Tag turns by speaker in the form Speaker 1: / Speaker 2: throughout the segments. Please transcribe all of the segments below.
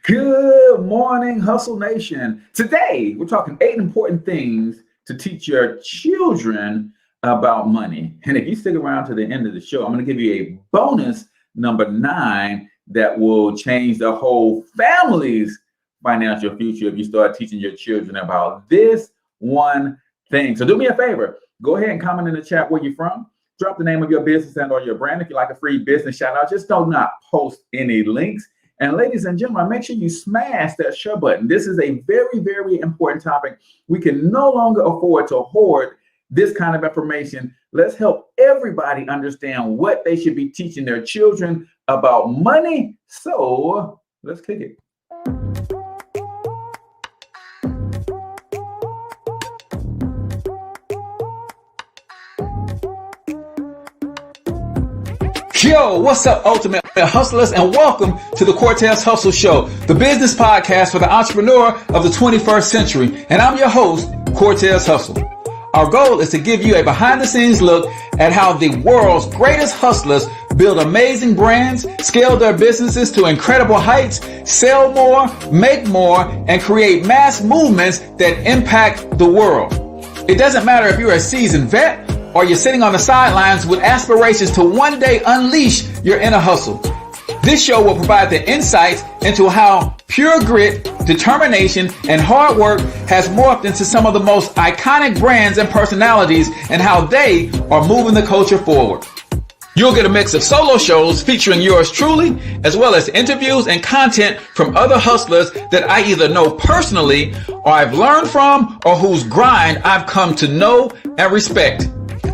Speaker 1: Good morning, Hustle Nation. Today, we're talking 8 important things to teach your children about money. And if you stick around to the end of the show, I'm going to give you a bonus number 9 that will change the whole family's financial future if you start teaching your children about this one thing. So do me a favor. Go ahead and comment in the chat where you're from. Drop the name of your business and or your brand. If you like a free business shout out, just do not post any links. And ladies and gentlemen, make sure you smash that share button. This is a very, very important topic. We can no longer afford to hoard this kind of information. Let's help everybody understand what they should be teaching their children about money. So let's kick it. Yo, what's up, Ultimate Hustlers, and welcome to the Cortez Hustle Show, the business podcast for the entrepreneur of the 21st century. And I'm your host, Cortez Hustle. Our goal is to give you a behind-the-scenes look at how the world's greatest hustlers build amazing brands, scale their businesses to incredible heights, sell more, make more, and create mass movements that impact the world. It doesn't matter if you're a seasoned vet or you're sitting on the sidelines with aspirations to one day unleash your inner hustle. This show will provide the insights into how pure grit, determination, and hard work has morphed into some of the most iconic brands and personalities and how they are moving the culture forward. You'll get a mix of solo shows featuring yours truly, as well as interviews and content from other hustlers that I either know personally or I've learned from or whose grind I've come to know and respect.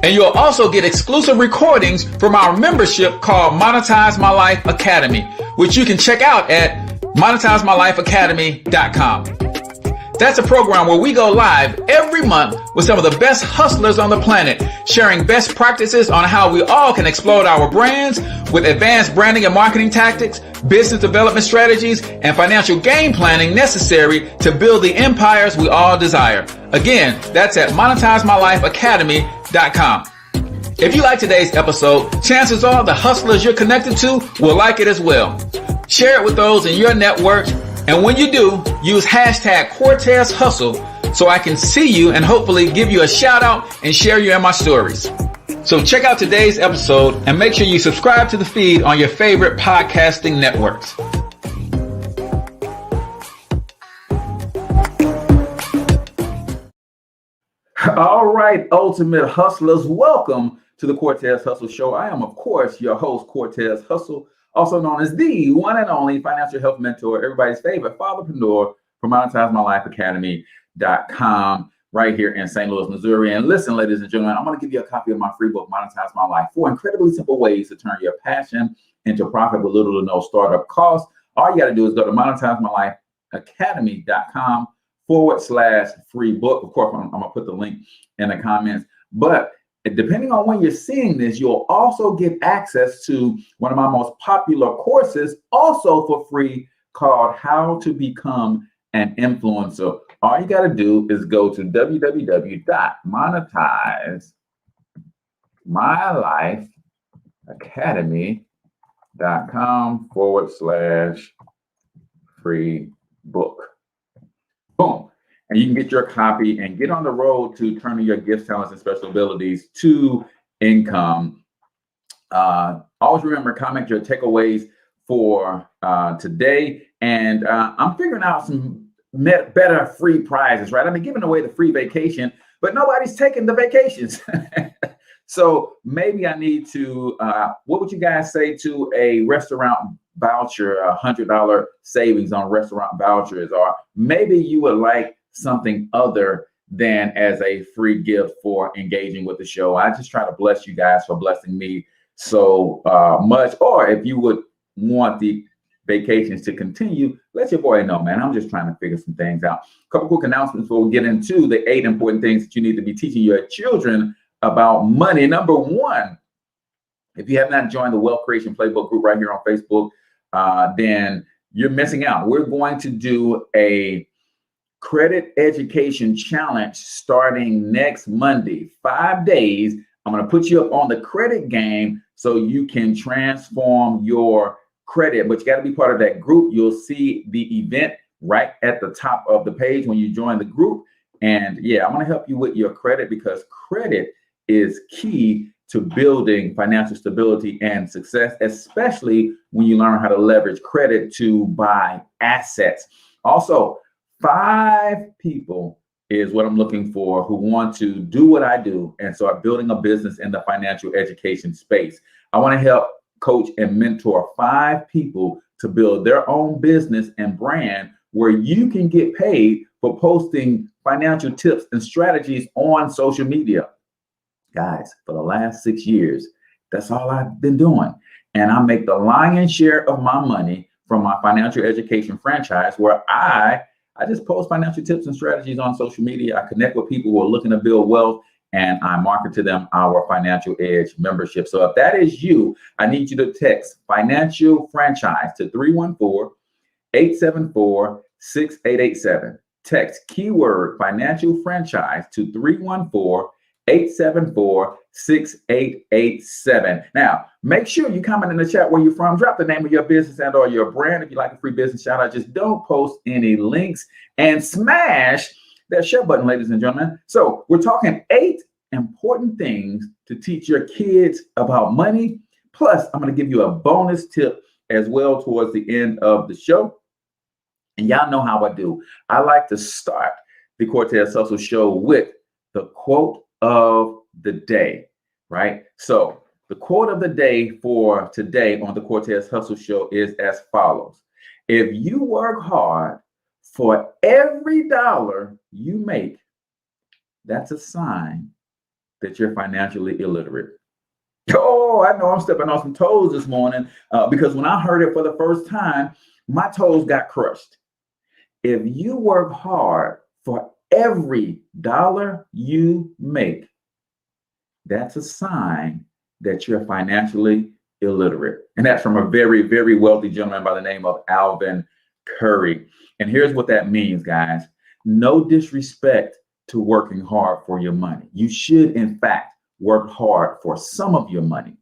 Speaker 1: And you'll also get exclusive recordings from our membership called Monetize My Life Academy, which you can check out at monetizemylifeacademy.com. That's a program where we go live every month with some of the best hustlers on the planet, sharing best practices on how we all can explode our brands with advanced branding and marketing tactics, business development strategies, and financial game planning necessary to build the empires we all desire. Again, that's at monetizemylifeacademy.com. If you like today's episode, chances are the hustlers you're connected to will like it as well. Share it with those in your network. And when you do, use hashtag Cortez Hustle so I can see you and hopefully give you a shout out and share you in my stories. So check out today's episode and make sure you subscribe to the feed on your favorite podcasting networks. All right, Ultimate Hustlers, welcome to the Cortez Hustle Show. I am, of course, your host, Cortez Hustle, also known as the one and only financial health mentor, everybody's favorite fatherpreneur from MonetizeMyLifeAcademy.com right here in St. Louis, Missouri. And listen, ladies and gentlemen, I'm going to give you a copy of my free book, Monetize My Life, 4 incredibly simple ways to turn your passion into profit with little to no startup cost. All you got to do is go to MonetizeMyLifeAcademy.com/free book. Of course, I'm going to put the link in the comments. But depending on when you're seeing this, you'll also get access to one of my most popular courses, also for free, called How to Become an Influencer. All you got to do is go to www.monetizemylifeacademy.com/free book. Boom. And you can get your copy and get on the road to turning your gifts, talents, and special abilities to income. Always remember, comment your takeaways for today. And I'm figuring out some better free prizes, right? I've been giving away the free vacation, but nobody's taking the vacations. So maybe I need to, what would you guys say to a restaurant voucher, $100 savings on restaurant vouchers? Or maybe you would like something other than as a free gift for engaging with the show. I just try to bless you guys for blessing me so much. Or if you would want the vacations to continue, let your boy know, man. I'm just trying to figure some things out. A couple quick announcements before we get into the 8 important things that you need to be teaching your children about money. Number 1, if you have not joined the Wealth Creation Playbook group right here on Facebook, then you're missing out. We're going to do a credit education challenge starting next Monday, 5 days. I'm going to put you up on the credit game so you can transform your credit, but you got to be part of that group. You'll see the event right at the top of the page when you join the group. And yeah, I want to help you with your credit, because credit is key to building financial stability and success, especially when you learn how to leverage credit to buy assets. Also, 5 people is what I'm looking for who want to do what I do and start building a business in the financial education space. I want to help coach and mentor 5 people to build their own business and brand where you can get paid for posting financial tips and strategies on social media. Guys, for the last 6 years, that's all I've been doing. And I make the lion's share of my money from my financial education franchise, where I just post financial tips and strategies on social media. I connect with people who are looking to build wealth, and I market to them our Financial Edge membership. So if that is you, I need you to text financial franchise to 314-874-6887. Text keyword financial franchise to 314-874-6887. Now, make sure you comment in the chat where you're from. Drop the name of your business and or your brand. If you like a free business shout out, just don't post any links, and smash that share button, ladies and gentlemen. So we're talking 8 important things to teach your kids about money. Plus, I'm going to give you a bonus tip as well towards the end of the show. And y'all know how I do. I like to start the Cortez Hustle Show with the quote of the day, right? So the quote of the day for today on the Cortez Hustle Show is as follows. If you work hard for every dollar you make, that's a sign that you're financially illiterate. Oh, I know I'm stepping on some toes this morning because when I heard it for the first time, my toes got crushed. If you work hard for every dollar you make, that's a sign that you're financially illiterate. And that's from a very, very wealthy gentleman by the name of Alvin Curry. And here's what that means, guys. No disrespect to working hard for your money. You should, in fact, work hard for some of your money.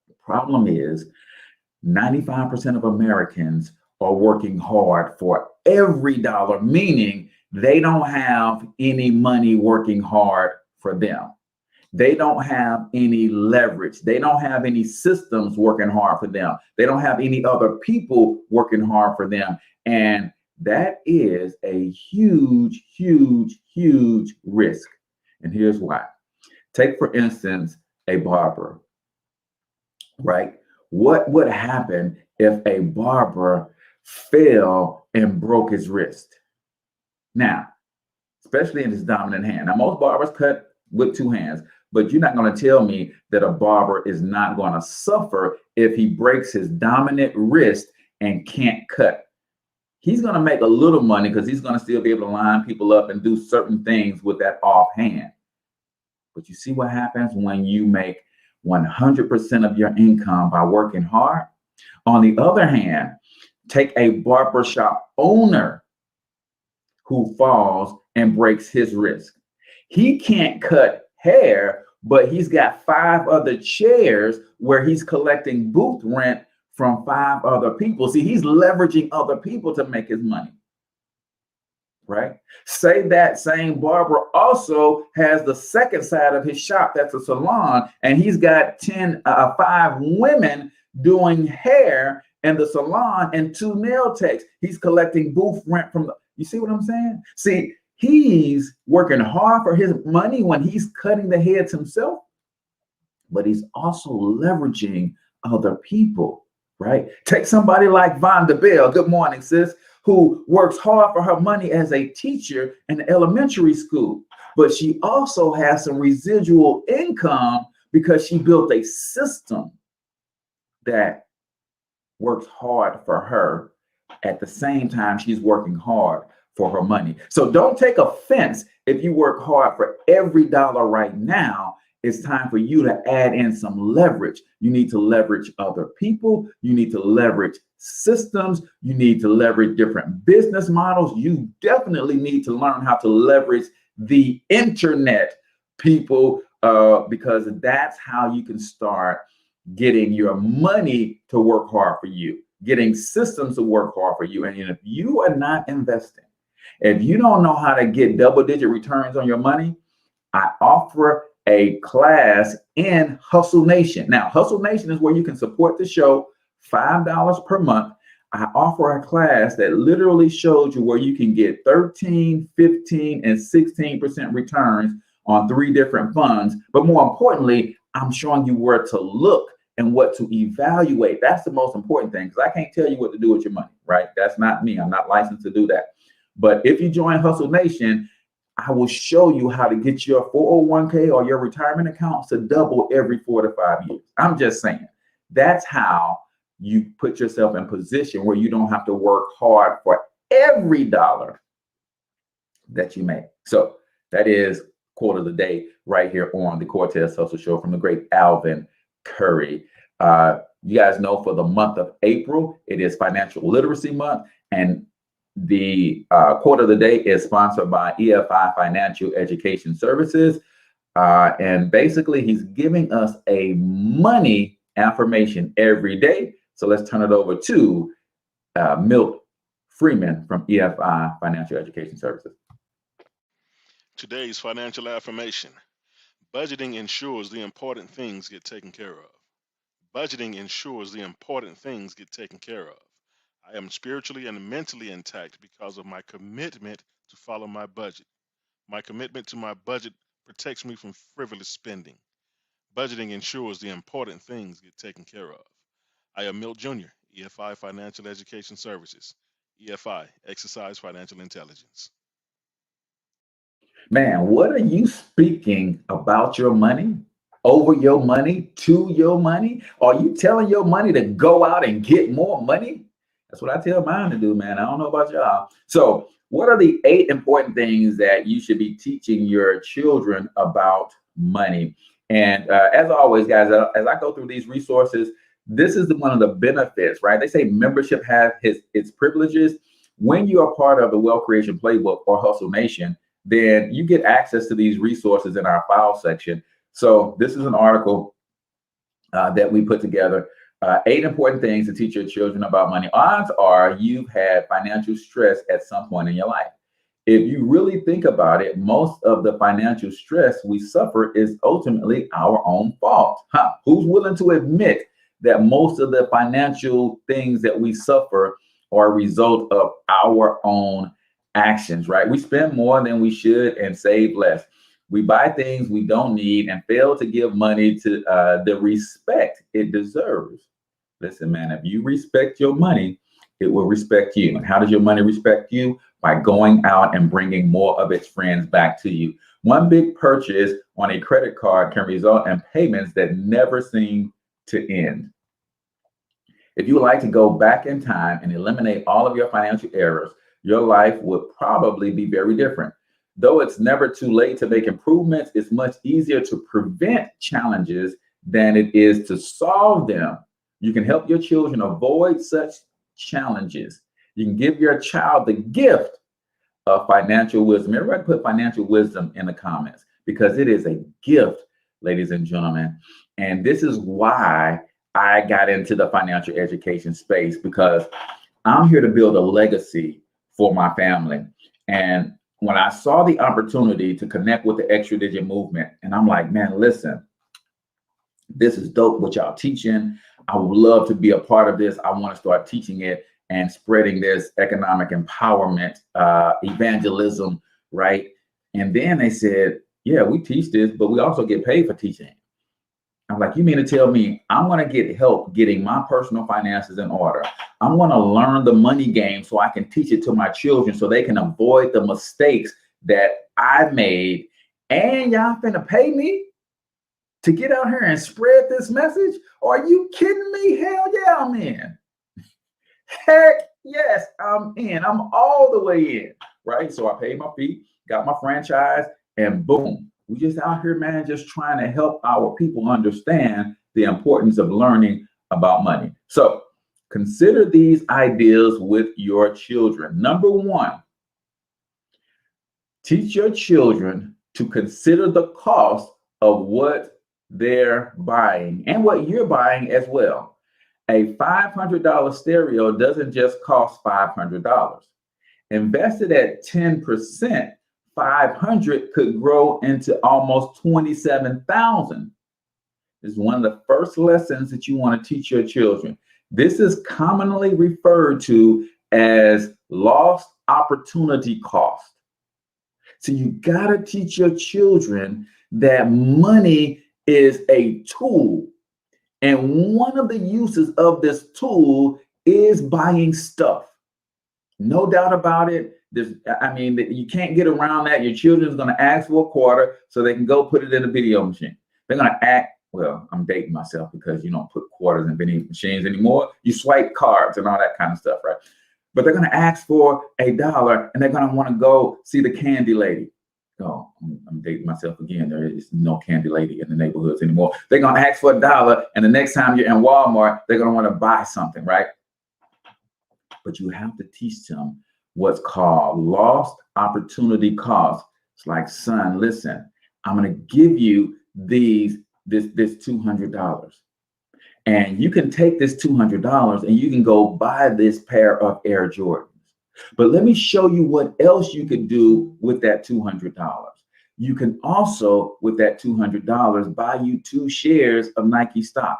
Speaker 1: The problem is 95% of Americans are working hard for every dollar, meaning they don't have any money working hard for them. They don't have any leverage. They don't have any systems working hard for them. They don't have any other people working hard for them. And that is a huge, huge, huge risk. And here's why. Take, for instance, a barber, right? What would happen if a barber fell and broke his wrist? Now, especially in his dominant hand. Now, most barbers cut with 2 hands, but you're not going to tell me that a barber is not going to suffer if he breaks his dominant wrist and can't cut. He's going to make a little money because he's going to still be able to line people up and do certain things with that off hand. But you see what happens when you make 100% of your income by working hard? On the other hand, take a barbershop owner who falls and breaks his wrist. He can't cut hair, but he's got 5 other chairs where he's collecting booth rent from 5 other people. See, he's leveraging other people to make his money, right? Say that same barber also has the second side of his shop, that's a salon, and he's got 5 women doing hair in the salon and 2 nail techs. He's collecting booth rent from you see what I'm saying? See, he's working hard for his money when he's cutting the heads himself, but he's also leveraging other people, right? Take somebody like Vonda Bell, good morning, sis, who works hard for her money as a teacher in elementary school, but she also has some residual income because she built a system that works hard for her at the same time she's working hard for her money. So don't take offense if you work hard for every dollar right now. It's time for you to add in some leverage. You need to leverage other people. You need to leverage systems. You need to leverage different business models. You definitely need to learn how to leverage the internet, people, because that's how you can start getting your money to work hard for you, getting systems to work hard for you. And if you are not investing, if you don't know how to get double-digit returns on your money, I offer a class in Hustle Nation. Now, Hustle Nation is where you can support the show, $5 per month. I offer a class that literally shows you where you can get 13, 15, and 16% returns on 3 different funds. But more importantly, I'm showing you where to look and what to evaluate. That's the most important thing, because I can't tell you what to do with your money, right? That's not me. I'm not licensed to do that. But if you join Hustle Nation, I will show you how to get your 401k or your retirement accounts to double every 4 to 5 years. I'm just saying, that's how you put yourself in position where you don't have to work hard for every dollar that you make. So that is quote of the day right here on the Cortez Hustle Show from the great Alvin Curry. You guys know for the month of April, it is Financial Literacy Month, and the quote of the day is sponsored by EFI Financial Education Services. And basically, he's giving us a money affirmation every day. So let's turn it over to Milt Freeman from EFI Financial Education Services.
Speaker 2: Today's financial affirmation: budgeting ensures the important things get taken care of. Budgeting ensures the important things get taken care of. I am spiritually and mentally intact because of my commitment to follow my budget. My commitment to my budget protects me from frivolous spending. Budgeting ensures the important things get taken care of. I am Milt Jr., EFI Financial Education Services. EFI, Exercise Financial Intelligence.
Speaker 1: Man, what are you speaking about your money, over your money, to your money? Are you telling your money to go out and get more money? That's what I tell mine to do, man. I don't know about y'all. So what are the 8 important things that you should be teaching your children about money? And as always, guys, as I go through these resources, this is one of the benefits, right? They say membership has its privileges. When you are part of the Wealth Creation Playbook or Hustle Nation, then you get access to these resources in our file section. So this is an article that we put together. 8 important things to teach your children about money. Odds are you've had financial stress at some point in your life. If you really think about it, most of the financial stress we suffer is ultimately our own fault. Who's willing to admit that most of the financial things that we suffer are a result of our own actions, right? We spend more than we should and save less. We buy things we don't need and fail to give money to the respect it deserves. Listen, man, if you respect your money, it will respect you. And how does your money respect you? By going out and bringing more of its friends back to you. One big purchase on a credit card can result in payments that never seem to end. If you would like to go back in time and eliminate all of your financial errors, your life would probably be very different. Though it's never too late to make improvements, it's much easier to prevent challenges than it is to solve them. You can help your children avoid such challenges. You can give your child the gift of financial wisdom. Everybody put financial wisdom in the comments, because it is a gift, ladies and gentlemen. And this is why I got into the financial education space, because I'm here to build a legacy for my family. And when I saw the opportunity to connect with the extra digit movement, and I'm like, man, listen, this is dope what y'all teaching. I would love to be a part of this. I want to start teaching it and spreading this economic empowerment, evangelism, right? And then they said, yeah, we teach this, but we also get paid for teaching it. I'm like, you mean to tell me I'm going to get help getting my personal finances in order? I'm going to learn the money game so I can teach it to my children so they can avoid the mistakes that I made. And y'all finna pay me to get out here and spread this message? Are you kidding me? Hell yeah, I'm in. Heck yes, I'm in. I'm all the way in, right? So I paid my fee, got my franchise, and boom. We just out here, man, just trying to help our people understand the importance of learning about money. So consider these ideas with your children. Number 1, teach your children to consider the cost of what they're buying and what you're buying as well. A $500 stereo doesn't just cost $500. Invested at 10%, 500 could grow into almost 27,000. This is one of the first lessons that you want to teach your children. This is commonly referred to as lost opportunity cost. So you got to teach your children that money is a tool. And one of the uses of this tool is buying stuff. No doubt about it. You can't get around that. Your children's going to ask for a quarter so they can go put it in a video machine. They're going to act, well, I'm dating myself because you don't put quarters in vending machines anymore. You swipe cards and all that kind of stuff, right? But they're going to ask for $1 and they're going to want to go see the candy lady. Oh, I'm dating myself again. There is no candy lady in the neighborhoods anymore. They're going to ask for $1, and the next time you're in Walmart, they're going to want to buy something, right? But you have to teach them what's called lost opportunity cost. It's like, son, listen, I'm going to give you this $200. And you can take this $200 and you can go buy this pair of Air Jordans. But let me show you what else you could do with that $200. You can also, with that $200, buy you 2 shares of Nike stock,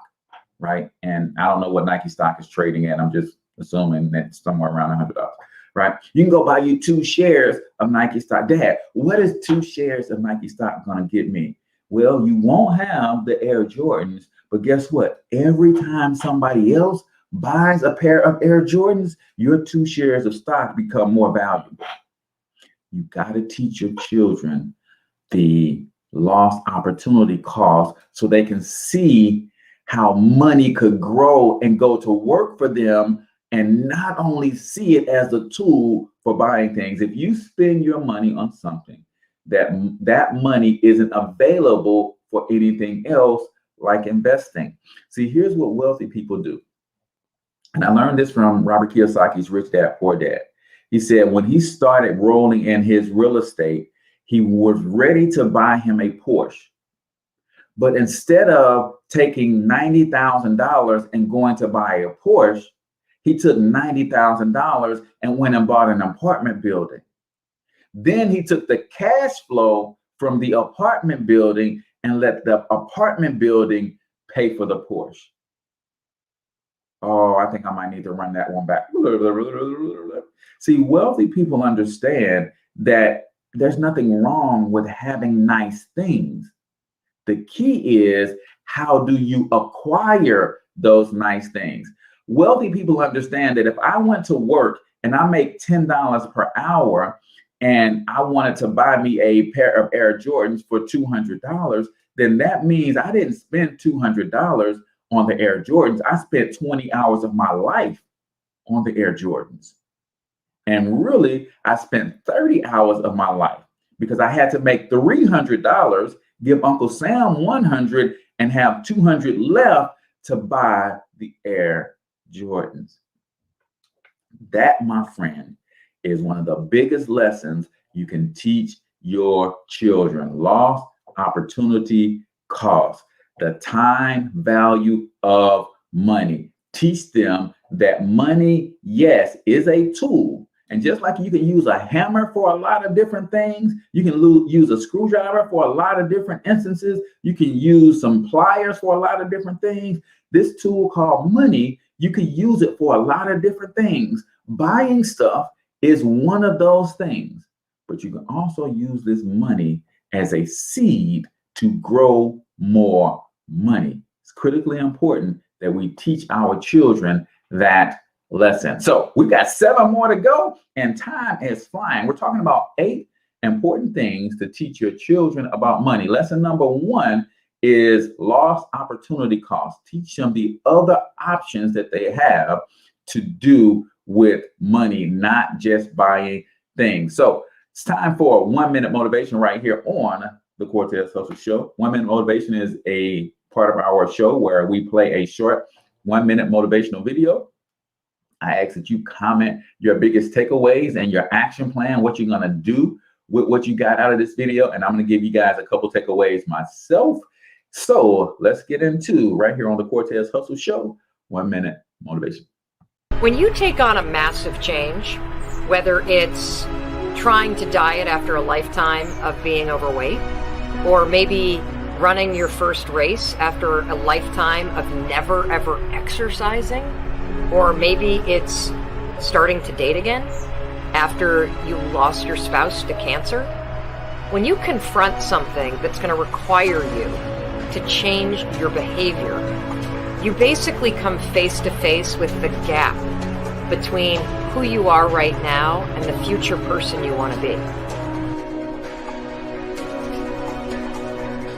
Speaker 1: right? And I don't know what Nike stock is trading at. I'm just assuming that's somewhere around $100, right? You can go buy you 2 shares of Nike stock. Dad, what is 2 shares of Nike stock going to get me? Well, you won't have the Air Jordans, but guess what? Every time somebody else buys a pair of Air Jordans, your 2 shares of stock become more valuable. You got to teach your children the lost opportunity cost so they can see how money could grow and go to work for them, and not only see it as a tool for buying things. If you spend your money on something, that money isn't available for anything else like investing. See, here's what wealthy people do. And I learned this from Robert Kiyosaki's Rich Dad, Poor Dad. He said when he started rolling in his real estate, he was ready to buy him a Porsche. But instead of taking $90,000 and going to buy a Porsche, he took $90,000 and went and bought an apartment building. Then he took the cash flow from the apartment building and let the apartment building pay for the Porsche. Oh, I think I might need to run that one back. See, wealthy people understand that there's nothing wrong with having nice things. The key is, how do you acquire those nice things? Wealthy people understand that if I went to work and I make $10 per hour and I wanted to buy me a pair of Air Jordans for $200, then that means I didn't spend $200 on the Air Jordans. I spent 20 hours of my life on the Air Jordans. And really, I spent 30 hours of my life because I had to make $300, give Uncle Sam $100, and have $200 left to buy the Air Jordans. That, my friend, is one of the biggest lessons you can teach your children. Lost opportunity cost, the time value of money. Teach them that money, yes, is a tool. And just like you can use a hammer for a lot of different things, you can use a screwdriver for a lot of different instances. You can use some pliers for a lot of different things. This tool called money, you can use it for a lot of different things. Buying stuff is one of those things, but you can also use this money as a seed to grow more money. It's critically important that we teach our children that lesson. So we've got 7 more to go and time is flying. We're talking about 8 important things to teach your children about money. Lesson number 1 is lost opportunity cost. Teach them the other options that they have to do with money, not just buying things. So it's time for 1 minute motivation right here on the Cortez Social Show. 1 minute motivation is a part of our show where we play a short 1 minute motivational video. I ask that you comment your biggest takeaways and your action plan, what you're going to do with what you got out of this video. And I'm going to give you guys a couple takeaways myself. So let's get into right here on the Cortez Hustle Show, 1 minute motivation.
Speaker 3: When you take on a massive change, whether it's trying to diet after a lifetime of being overweight, or maybe running your first race after a lifetime of never ever exercising, or maybe it's starting to date again after you lost your spouse to cancer, when you confront something that's going to require you to change your behavior, you basically come face to face with the gap between who you are right now and the future person you want to be.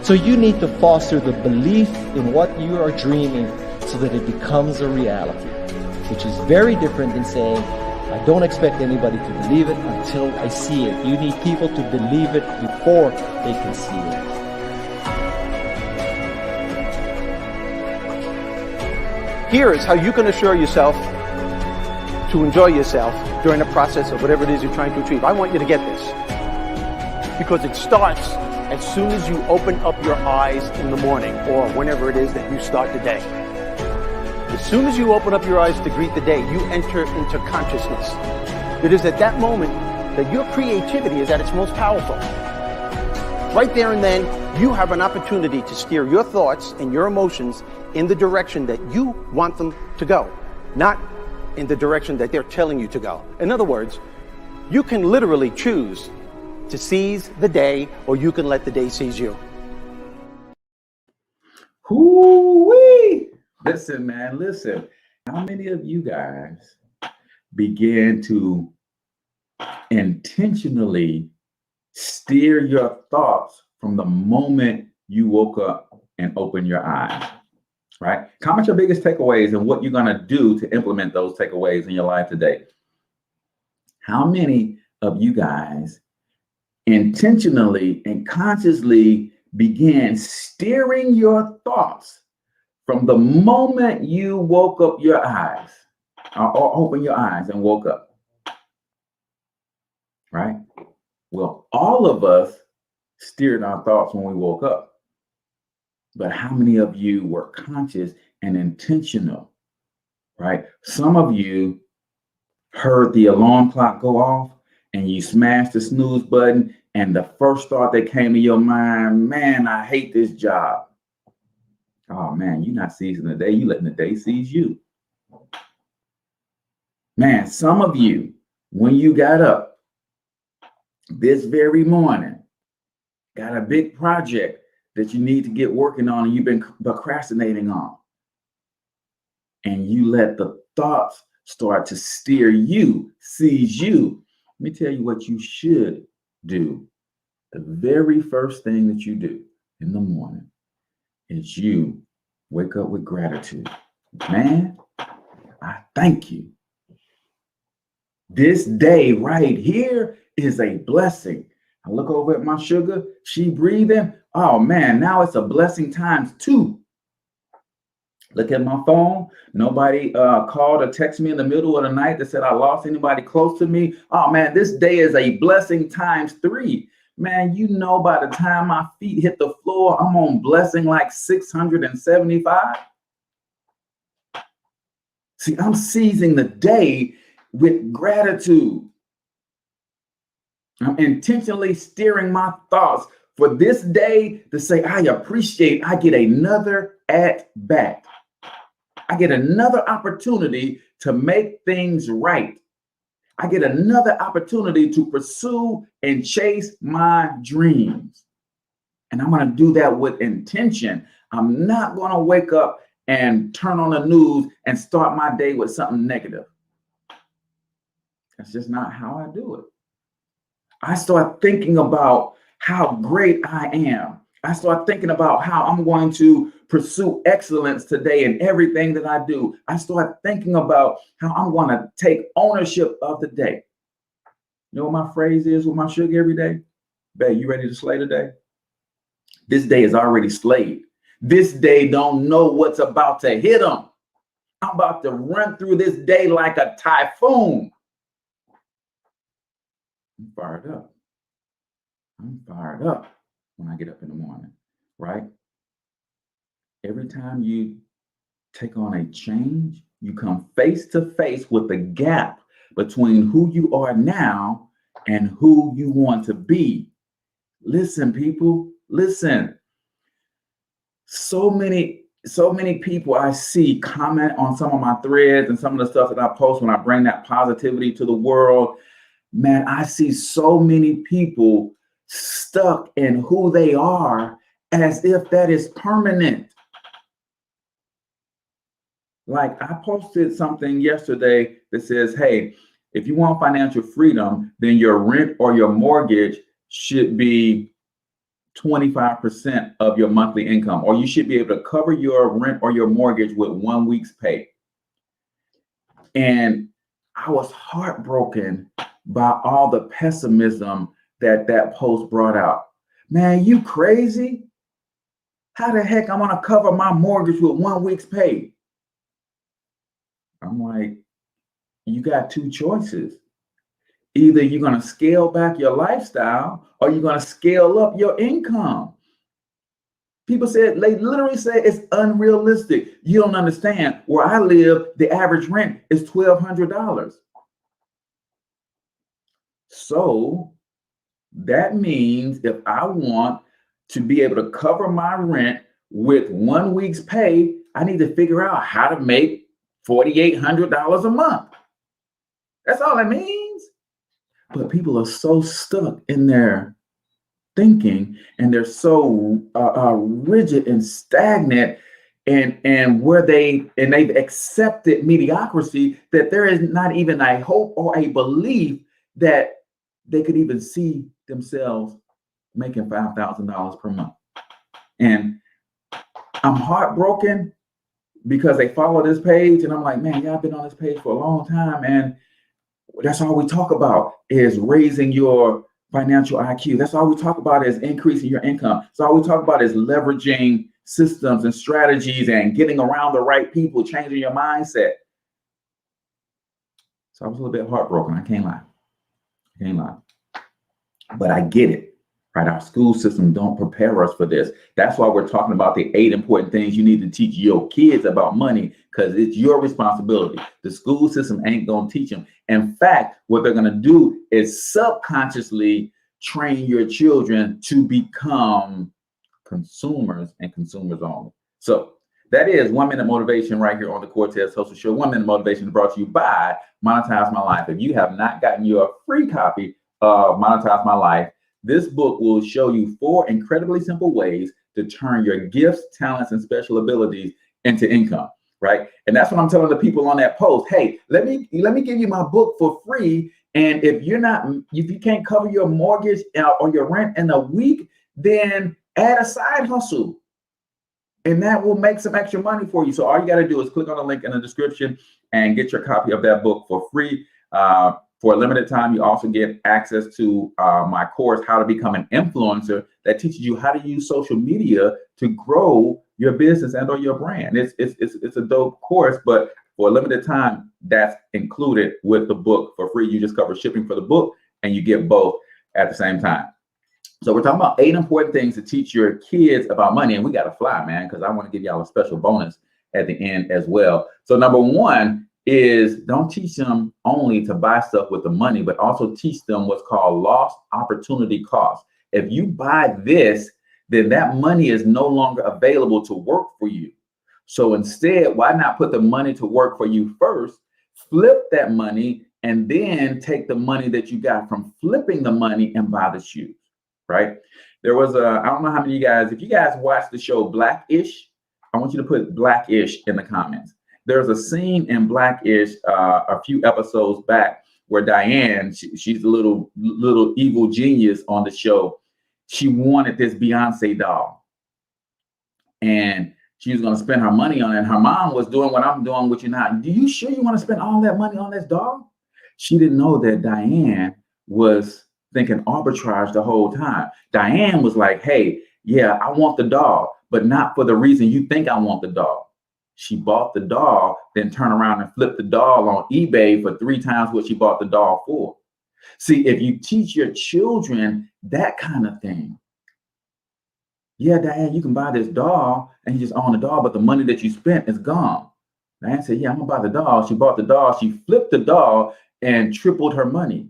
Speaker 4: So you need to foster the belief in what you are dreaming so that it becomes a reality, which is very different than saying, I don't expect anybody to believe it until I see it. You need people to believe it before they can see it.
Speaker 5: Here is how you can assure yourself to enjoy yourself during the process of whatever it is you're trying to achieve. I want you to get this, because it starts as soon as you open up your eyes in the morning, or whenever it is that you start the day. As soon as you open up your eyes to greet the day, you enter into consciousness. It is at that moment that your creativity is at its most powerful. Right there and then, you have an opportunity to steer your thoughts and your emotions in the direction that you want them to go, not in the direction that they're telling you to go. In other words, you can literally choose to seize the day, or you can let the day seize you.
Speaker 1: Hoo-wee! Listen, man, listen. How many of you guys began to intentionally steer your thoughts from the moment you woke up and opened your eyes? Right? Comment your biggest takeaways and what you're going to do to implement those takeaways in your life today. How many of you guys intentionally and consciously began steering your thoughts from the moment you woke up your eyes or opened your eyes and woke up? Right? Well, all of us steered our thoughts when we woke up. But how many of you were conscious and intentional, right? Some of you heard the alarm clock go off and you smashed the snooze button, and the first thought that came to your mind, man, I hate this job. Oh man, you're not seizing the day, you're letting the day seize you. Man, some of you, when you got up this very morning, got a big project that you need to get working on and you've been procrastinating on, and you let the thoughts start to steer you, seize you. Let me tell you what you should do. The very first thing that you do in the morning is you wake up with gratitude. Man, I thank you. This day right here is a blessing. I look over at my sugar, she breathing. Oh man, now it's a blessing times 2. Look at my phone. Nobody called or texted me in the middle of the night that said I lost anybody close to me. Oh man, this day is a blessing times 3. Man, you know, by the time my feet hit the floor, I'm on blessing like 675. See, I'm seizing the day with gratitude. I'm intentionally steering my thoughts for this day to say, I appreciate I get another at bat. I get another opportunity to make things right. I get another opportunity to pursue and chase my dreams. And I'm going to do that with intention. I'm not going to wake up and turn on the news and start my day with something negative. That's just not how I do it. I start thinking about how great I am. I start thinking about how I'm going to pursue excellence today in everything that I do. I start thinking about how I'm going to take ownership of the day. You know what my phrase is with my sugar every day? Babe, you ready to slay today? This day is already slayed. This day don't know what's about to hit them. I'm about to run through this day like a typhoon. I'm fired up. I'm fired up when I get up in the morning, right? every time you take on a change, you come face to face with the gap between who you are now and who you want to be. Listen, people, listen. So many people I see comment on some of my threads and some of the stuff that I post when I bring that positivity to the world. Man, I see so many people stuck in who they are as if that is permanent. Like I posted something yesterday that says, hey, if you want financial freedom, then your rent or your mortgage should be 25% of your monthly income, or you should be able to cover your rent or your mortgage with 1 week's pay. And I was heartbroken by all the pessimism that post brought out. Man, you crazy? How the heck I'm gonna cover my mortgage with 1 week's pay? I'm like, you got two choices. Either you're going to scale back your lifestyle or you're going to scale up your income. People said, they literally say it's unrealistic. You don't understand. Where I live, the average rent is $1,200. So that means if I want to be able to cover my rent with 1 week's pay, I need to figure out how to make $4,800 a month. That's all it means. But people are so stuck in their thinking, and they're so rigid and stagnant, and where they've accepted mediocrity, that there is not even a hope or a belief that they could even see themselves making $5,000 per month. And I'm heartbroken because they follow this page, and I'm like, man, y'all been on this page for a long time, and that's all we talk about is raising your financial IQ. That's all we talk about is increasing your income. That's all we talk about is leveraging systems and strategies and getting around the right people, changing your mindset. So I was a little bit heartbroken. I can't lie. But I get it. Right? Our school system don't prepare us for this. That's why we're talking about the 8 important things you need to teach your kids about money, because it's your responsibility. The school system ain't going to teach them. In fact, what they're going to do is subconsciously train your children to become consumers and consumers only. So that is 1 Minute Motivation right here on the Cortez Hustle Show. 1 Minute Motivation brought to you by Monetize My Life. If you have not gotten your free copy of Monetize My Life, this book will show you 4 incredibly simple ways to turn your gifts, talents, and special abilities into income, right? And that's what I'm telling the people on that post. Hey, let me give you my book for free. And if you can't cover your mortgage or your rent in a week, then add a side hustle. And that will make some extra money for you. So all you got to do is click on the link in the description and get your copy of that book for free. For a limited time, you also get access to my course, How to Become an Influencer, that teaches you how to use social media to grow your business and or your brand. It's a dope course, but for a limited time, that's included with the book for free. You just cover shipping for the book and you get both at the same time. So we're talking about 8 important things to teach your kids about money. And we got to fly, man, because I want to give y'all a special bonus at the end as well. So number 1 is don't teach them only to buy stuff with the money, but also teach them what's called lost opportunity cost. If you buy this, then that money is no longer available to work for you. So instead, why not put the money to work for you first, flip that money, and then take the money that you got from flipping the money and buy the shoes, right? There was I don't know how many of you guys, if you guys watch the show Black-ish, I want you to put Black-ish in the comments. There's a scene in Black-ish a few episodes back where Diane, she's a little evil genius on the show. She wanted this Beyonce doll, and she was going to spend her money on it. And her mom was doing what I'm doing with you now. Do you sure you want to spend all that money on this doll? She didn't know that Diane was thinking arbitrage the whole time. Diane was like, hey, yeah, I want the doll, but not for the reason you think I want the doll. She bought the doll, then turned around and flipped the doll on eBay for 3 times what she bought the doll for. See, if you teach your children that kind of thing, Yeah, Diane, you can buy this doll and you just own the doll, but the money that you spent is gone. Diane said, yeah, I'm gonna buy the doll. She bought the doll, she flipped the doll and tripled her money.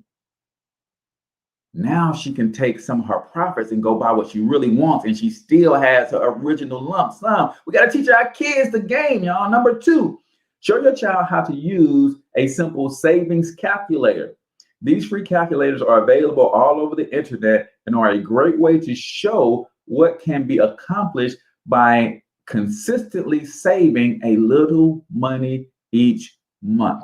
Speaker 1: Now she can take some of her profits and go buy what she really wants, and she still has her original lump sum. We got to teach our kids the game, y'all. Number 2, show your child how to use a simple savings calculator. These free calculators are available all over the internet and are a great way to show what can be accomplished by consistently saving a little money each month.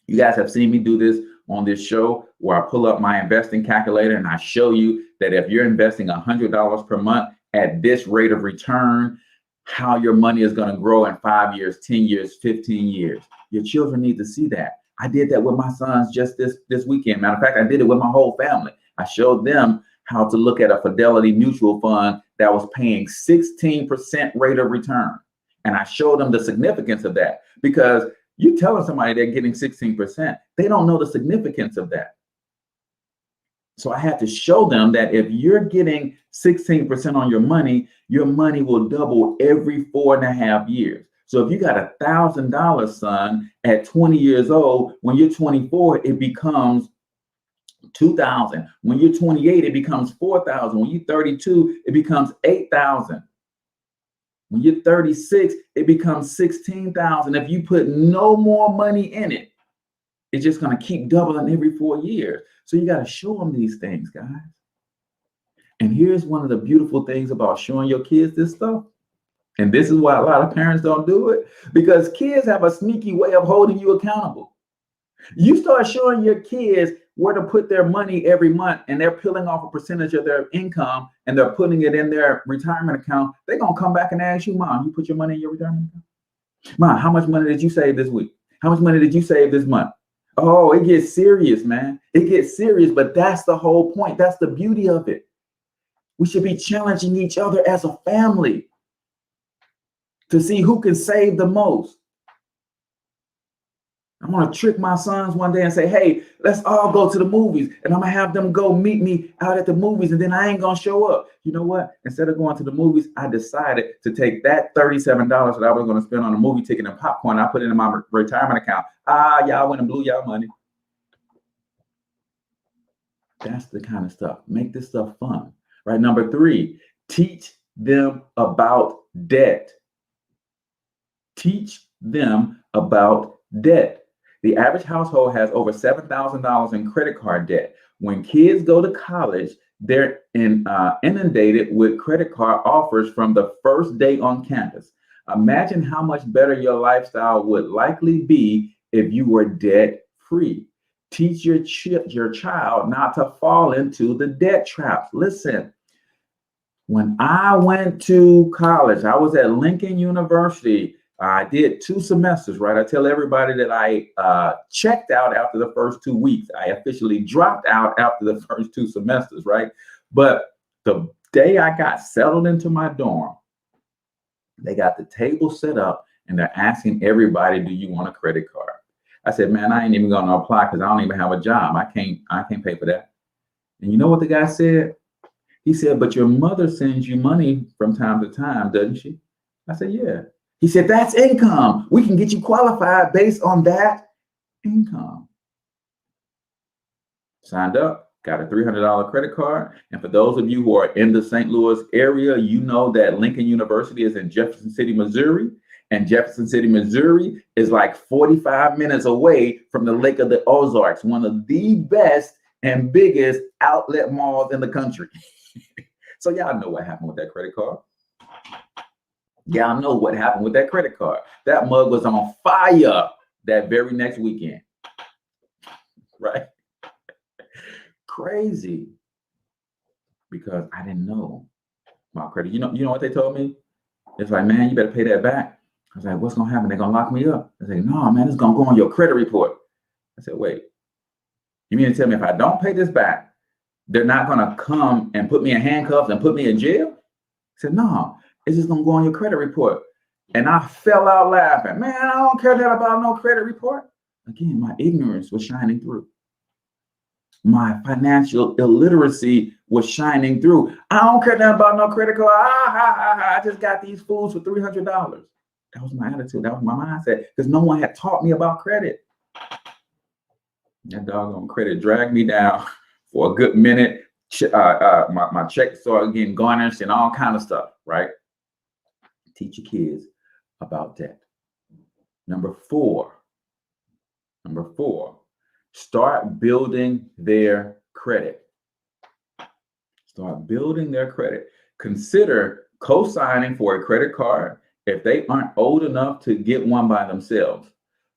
Speaker 1: You guys have seen me do this on this show where I pull up my investing calculator and I show you that if you're investing $100 per month at this rate of return, how your money is going to grow in 5 years, 10 years, 15 years. Your children need to see that. I did that with my sons just this weekend. Matter of fact, I did it with my whole family. I showed them how to look at a Fidelity mutual fund that was paying 16% rate of return. And I showed them the significance of that, because you telling somebody they're getting 16%, they don't know the significance of that. So I had to show them that if you're getting 16% on your money will double every 4.5 years. So if you got $1,000, son, at 20 years old, when you're 24, it becomes 2,000. When you're 28, it becomes 4,000. When you're 32, it becomes 8,000. When you're 36, it becomes 16,000. If you put no more money in it, it's just going to keep doubling every 4 years. So you got to show them these things, guys. And here's one of the beautiful things about showing your kids this stuff. And this is why a lot of parents don't do it, because kids have a sneaky way of holding you accountable. You start showing your kids where to put their money every month, and they're peeling off a percentage of their income and they're putting it in their retirement account. They're going to come back and ask you, Mom, you put your money in your retirement account? Mom, how much money did you save this week? How much money did you save this month? Oh, it gets serious, man. It gets serious, but that's the whole point. That's the beauty of it. We should be challenging each other as a family to see who can save the most. I want to trick my sons one day and say, hey, let's all go to the movies, and I'm going to have them go meet me out at the movies, and then I ain't going to show up. You know what? Instead of going to the movies, I decided to take that $37 that I was going to spend on a movie ticket and popcorn. I put it in my retirement account. Y'all went and blew y'all money. That's the kind of stuff. Make this stuff fun, right? Number 3, teach them about debt. Teach them about debt. The average household has over $7,000 in credit card debt. When kids go to college, they're inundated with credit card offers from the first day on campus. Imagine how much better your lifestyle would likely be if you were debt-free. Teach your child not to fall into the debt traps. Listen, when I went to college, I was at Lincoln University. I did 2 semesters, right? I tell everybody that I checked out after the first 2 weeks. I officially dropped out after the first 2 semesters, right? But the day I got settled into my dorm, they got the table set up and they're asking everybody, do you want a credit card? I said, man, I ain't even going to apply because I don't even have a job. I can't pay for that. And you know what the guy said? He said, but your mother sends you money from time to time, doesn't she? I said, yeah. He said, that's income. We can get you qualified based on that income. Signed up, got a $300 credit card. And for those of you who are in the St. Louis area, you know that Lincoln University is in Jefferson City, Missouri. And Jefferson City, Missouri is like 45 minutes away from the Lake of the Ozarks, one of the best and biggest outlet malls in the country. So y'all know what happened with that credit card. Y'all know what happened with that credit card. That mug was on fire that very next weekend. Right? Crazy. Because I didn't know my credit. You know what they told me? It's like, man, you better pay that back. I was like, what's going to happen? They're going to lock me up. I said, no, man, it's going to go on your credit report. I said, wait, you mean to tell me if I don't pay this back, they're not going to come and put me in handcuffs and put me in jail? I said, no. It's just going to go on your credit report. And I fell out laughing. Man, I don't care that about no credit report. Again, my ignorance was shining through. my financial illiteracy was shining through. I don't care nothing about no credit card. I just got these fools for $300. That was my attitude. That was my mindset, because no one had taught me about credit. That doggone credit dragged me down for a good minute. My check started getting garnished and all kind of stuff, right? Teach your kids about debt. Number four, start building their credit. Start building their credit. Consider co-signing for a credit card if they aren't old enough to get one by themselves.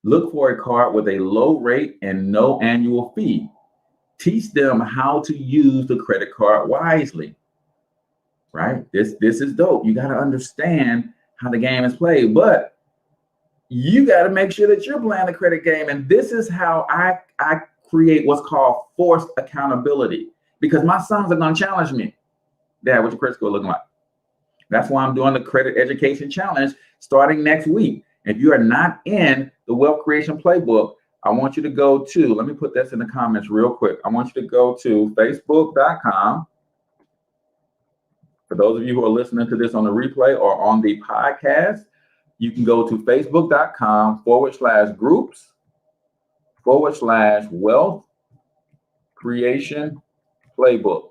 Speaker 1: Look for a card with a low rate and no annual fee. Teach them how to use the credit card wisely, right? This is dope. You got to understand how the game is played, but you got to make sure that you're playing the credit game. And this is how I create what's called forced accountability, because my sons are going to challenge me. Dad, what's your credit score looking like? That's why I'm doing the Credit Education Challenge starting next week. If you are not in the Wealth Creation Playbook, I want you to go to, let me put this in the comments real quick. I want you to go to facebook.com. For those of you who are listening to this on the replay or on the podcast, you can go to facebook.com/groups/Wealth Creation Playbook.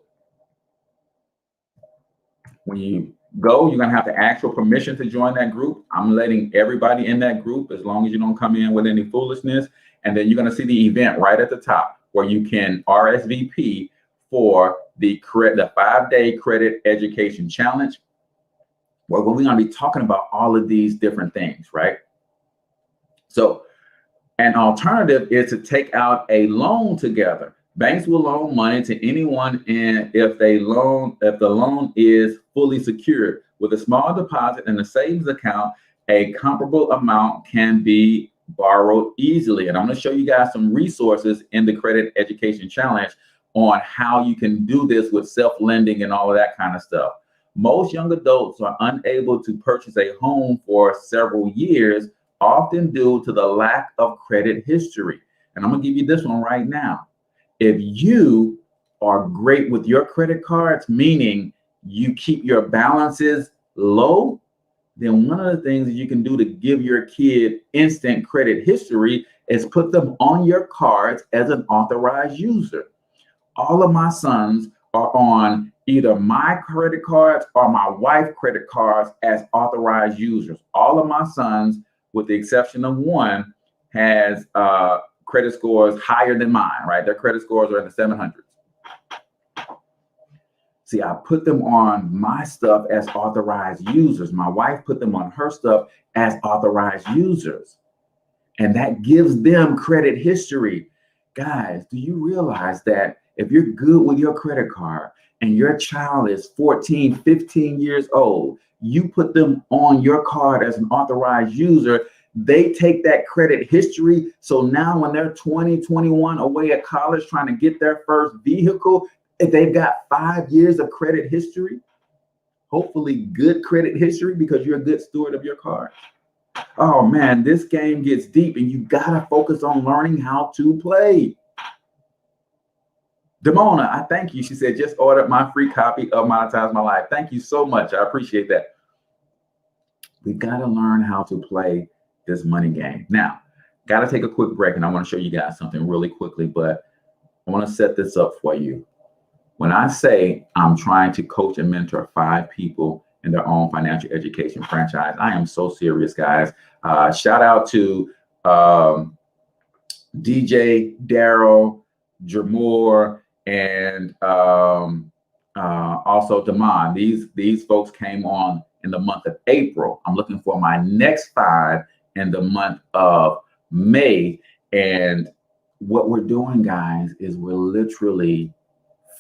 Speaker 1: When you go, you're going to have to ask for permission to join that group. I'm letting everybody in that group as long as you don't come in with any foolishness. And then you're going to see the event right at the top where you can RSVP for the 5-day Credit Education Challenge, where we're going to be talking about all of these different things, right? So an alternative is to take out a loan together. Banks will loan money to anyone if the loan is fully secured. With a small deposit in a savings account, a comparable amount can be borrowed easily. And I'm going to show you guys some resources in the Credit Education Challenge on how you can do this with self-lending and all of that kind of stuff. Most young adults are unable to purchase a home for several years, often due to the lack of credit history. And I'm going to give you this one right now. If you are great with your credit cards, meaning you keep your balances low, then one of the things that you can do to give your kid instant credit history is put them on your cards as an authorized user. All of my sons are on either my credit cards or my wife's credit cards as authorized users. All of my sons, with the exception of one, has credit scores higher than mine, right? Their credit scores are in the 700s. See, I put them on my stuff as authorized users. My wife put them on her stuff as authorized users. And that gives them credit history. Guys, do you realize that if you're good with your credit card and your child is 14, 15 years old, you put them on your card as an authorized user, they take that credit history. So now when they're 20, 21 away at college trying to get their first vehicle, if they've got 5 years of credit history, hopefully good credit history because you're a good steward of your card. Oh man, this game gets deep and you gotta focus on learning how to play. Demona, I thank you. She said, just ordered my free copy of Monetize My Life. Thank you so much. I appreciate that. We gotta learn how to play this money game. Now, gotta take a quick break and I want to show you guys something really quickly, but I want to set this up for you. When I say I'm trying to coach and mentor 5 people in their own financial education franchise, I am so serious, guys. Shout out to DJ, Daryl, Jamor, and also Damon. These folks came on in the month of April. I'm looking for my next 5 in the month of May. And what we're doing, guys, is we're literally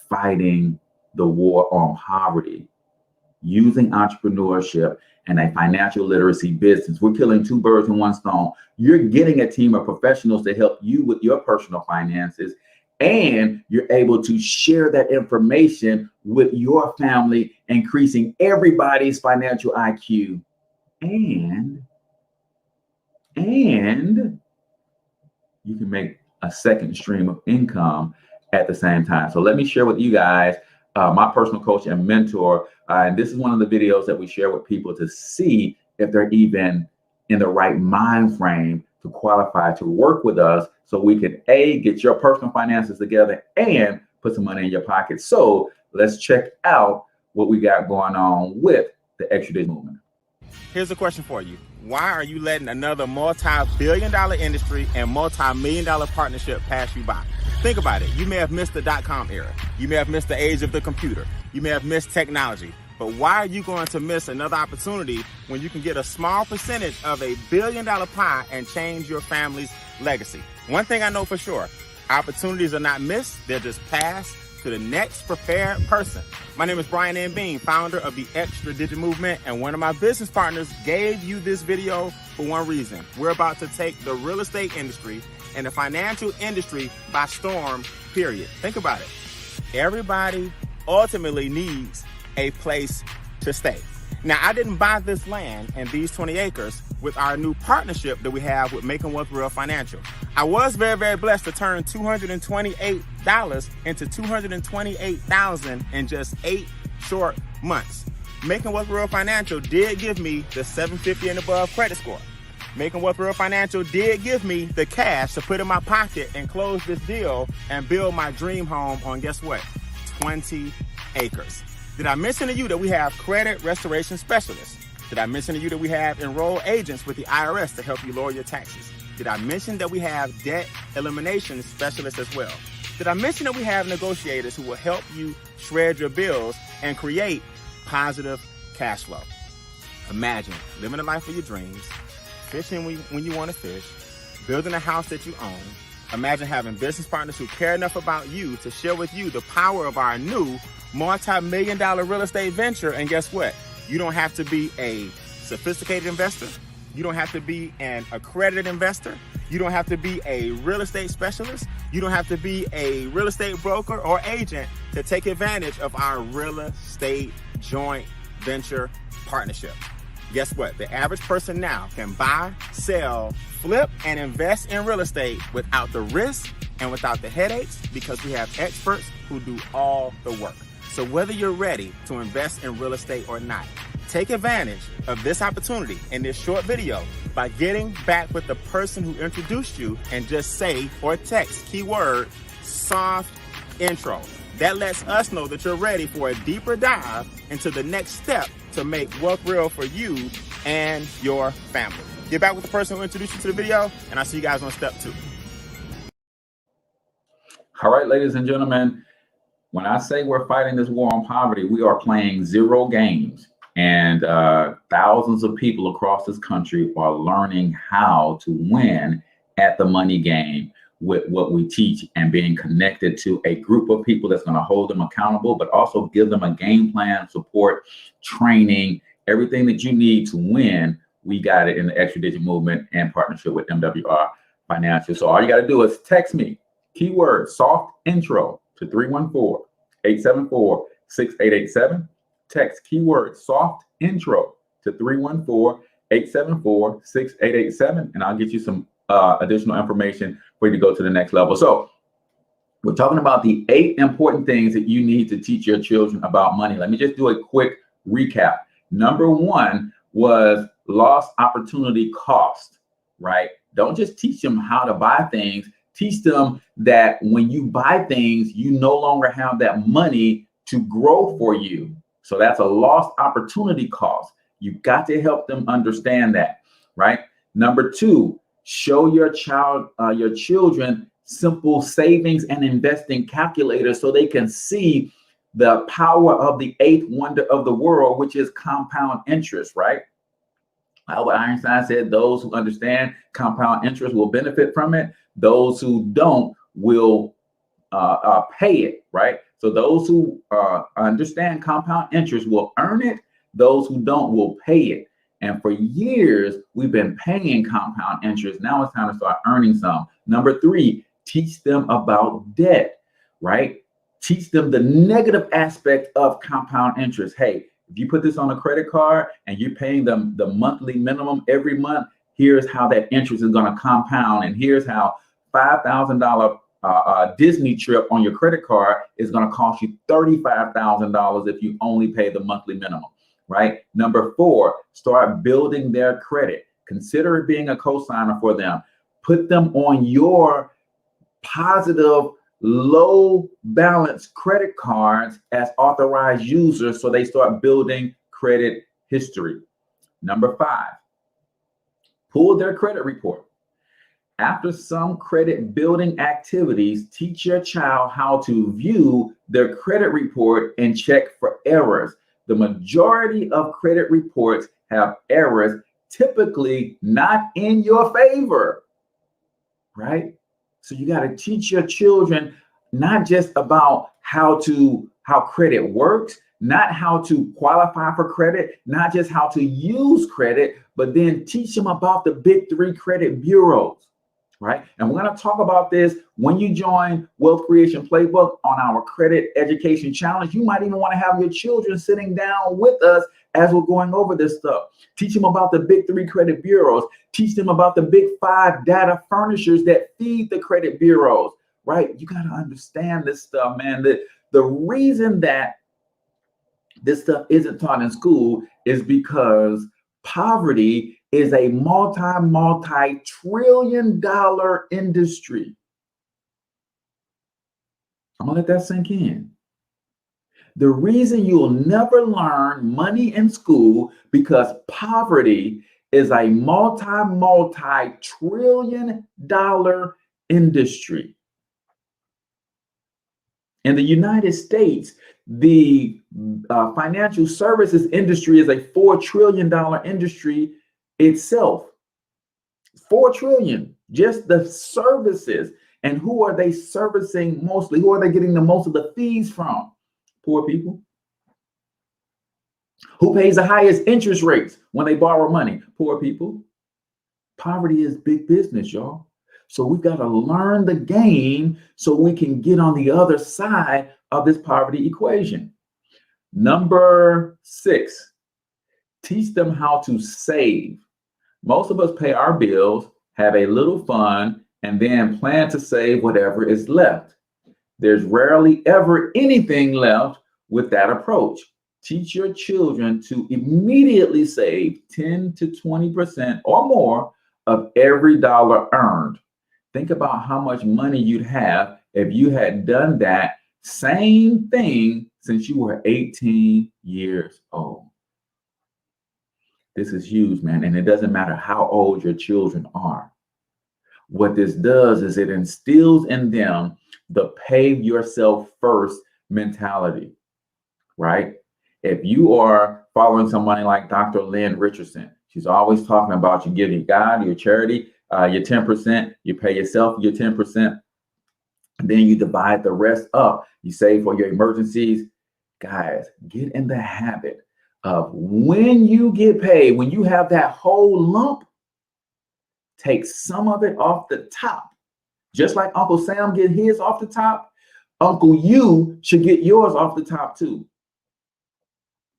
Speaker 1: fighting the war on poverty, using entrepreneurship and a financial literacy business. We're killing 2 birds with 1 stone. You're getting a team of professionals to help you with your personal finances, and you're able to share that information with your family, increasing everybody's financial IQ. And you can make a second stream of income at the same time. So let me share with you guys my personal coach and mentor. And this is one of the videos that we share with people to see if they're even in the right mind frame to qualify to work with us, so we can get your personal finances together and put some money in your pocket. So let's check out what we got going on with the Extra Digit movement.
Speaker 6: Here's a question for you. Why are you letting another multi-billion-dollar industry and multi-million-dollar partnership pass you by? Think about it. You may have missed the .com era. You may have missed the age of the computer. You may have missed technology. But why are you going to miss another opportunity when you can get a small percentage of a billion-dollar pie and change your family's legacy? One thing I know for sure, opportunities are not missed. They're just passed to the next prepared person. My name is Brian M. Bean, founder of the Extra Digit Movement, and one of my business partners gave you this video for one reason. We're about to take the real estate industry and the financial industry by storm, period. Think about it. Everybody ultimately needs a place to stay. Now, I didn't buy this land and these 20 acres with our new partnership that we have with Making Wealth Real Financial. I was very, very blessed to turn $228 into $228,000 in just 8 short months. Making Wealth Real Financial did give me the 750 and above credit score. Making Wealth Real Financial did give me the cash to put in my pocket and close this deal and build my dream home on, guess what? 20 acres. Did I mention to you that we have credit restoration specialists? Did I mention to you that we have enrolled agents with the IRS to help you lower your taxes? Did I mention that we have debt elimination specialists as well? Did I mention that we have negotiators who will help you shred your bills and create positive cash flow? Imagine living the life of your dreams, fishing when you want to fish, building a house that you own. Imagine having business partners who care enough about you to share with you the power of our new multi-million-dollar real estate venture. And guess what? You don't have to be a sophisticated investor. You don't have to be an accredited investor. You don't have to be a real estate specialist. You don't have to be a real estate broker or agent to take advantage of our real estate joint venture partnership. Guess what? The average person now can buy, sell, flip, and invest in real estate without the risk and without the headaches, because we have experts who do all the work. So whether you're ready to invest in real estate or not, take advantage of this opportunity in this short video by getting back with the person who introduced you and just say or text keyword soft intro. That lets us know that you're ready for a deeper dive into the next step to make wealth real for you and your family. Get back with the person who introduced you to the video, and I'll see you guys on step 2.
Speaker 1: All right, ladies and gentlemen, when I say we're fighting this war on poverty, we are playing zero games, and thousands of people across this country are learning how to win at the money game with what we teach, and being connected to a group of people that's going to hold them accountable, but also give them a game plan, support, training, everything that you need to win. We got it in the Extra Digit Movement and partnership with MWR Financial. So all you got to do is text me keyword soft intro to 314-874-6887. Text keyword soft intro to 314-874-6887, and I'll get you some additional information for you to go to the next level. So we're talking about the 8 important things that you need to teach your children about money. Let me just do a quick recap. Number 1 was lost opportunity cost, right? Don't just teach them how to buy things. Teach them that when you buy things, you no longer have that money to grow for you. So that's a lost opportunity cost. You've got to help them understand that, right? Number 2, show your children simple savings and investing calculators so they can see the power of the 8th wonder of the world, which is compound interest, right? Albert Einstein said those who understand compound interest will benefit from it. Those who don't will pay it, right? So those who understand compound interest will earn it. Those who don't will pay it. And for years, we've been paying compound interest. Now it's time to start earning some. Number 3, teach them about debt, right? Teach them the negative aspect of compound interest. Hey, if you put this on a credit card and you're paying them the monthly minimum every month, here's how that interest is going to compound. And here's how $5,000 Disney trip on your credit card is going to cost you $35,000 if you only pay the monthly minimum, right? Number 4, start building their credit. Consider being a co-signer for them. Put them on your positive low balance credit cards as authorized users so they start building credit history. Number 5, pull their credit report. After some credit building activities, teach your child how to view their credit report and check for errors. The majority of credit reports have errors, typically not in your favor, right? So you got to teach your children not just about how credit works, not how to qualify for credit, not just how to use credit, but then teach them about the big 3 credit bureaus, right? And we're going to talk about this when you join Wealth Creation Playbook on our Credit Education Challenge. You might even want to have your children sitting down with us as we're going over this stuff. Teach them about the big 3 credit bureaus. Teach them about the big 5 data furnishers that feed the credit bureaus, right? You got to understand this stuff, man. The reason that this stuff isn't taught in school is because poverty is a multi-trillion-dollar industry. I'm gonna let that sink in. The reason you'll never learn money in school because poverty is a multi-trillion-dollar industry. In the United States, the financial services industry is a $4 trillion industry itself. 4 trillion, just the services. And who are they servicing mostly? Who are they getting the most of the fees from? Poor people. Who pays the highest interest rates when they borrow money? Poor people. Poverty is big business, y'all. So we've got to learn the game so we can get on the other side of this poverty equation. Number 6, teach them how to save. Most of us pay our bills, have a little fun, and then plan to save whatever is left. There's rarely ever anything left with that approach. Teach your children to immediately save 10 to 20% or more of every dollar earned. Think about how much money you'd have if you had done that same thing since you were 18 years old. This is huge, man. And it doesn't matter how old your children are. What this does is it instills in them the pay yourself first mentality, right? If you are following somebody like Dr. Lynn Richardson, she's always talking about you give your God, your charity, your 10%, you pay yourself your 10%, and then you divide the rest up. You save for your emergencies. Guys, get in the habit of when you get paid, when you have that whole lump, take some of it off the top. Just like Uncle Sam get his off the top, Uncle you should get yours off the top too.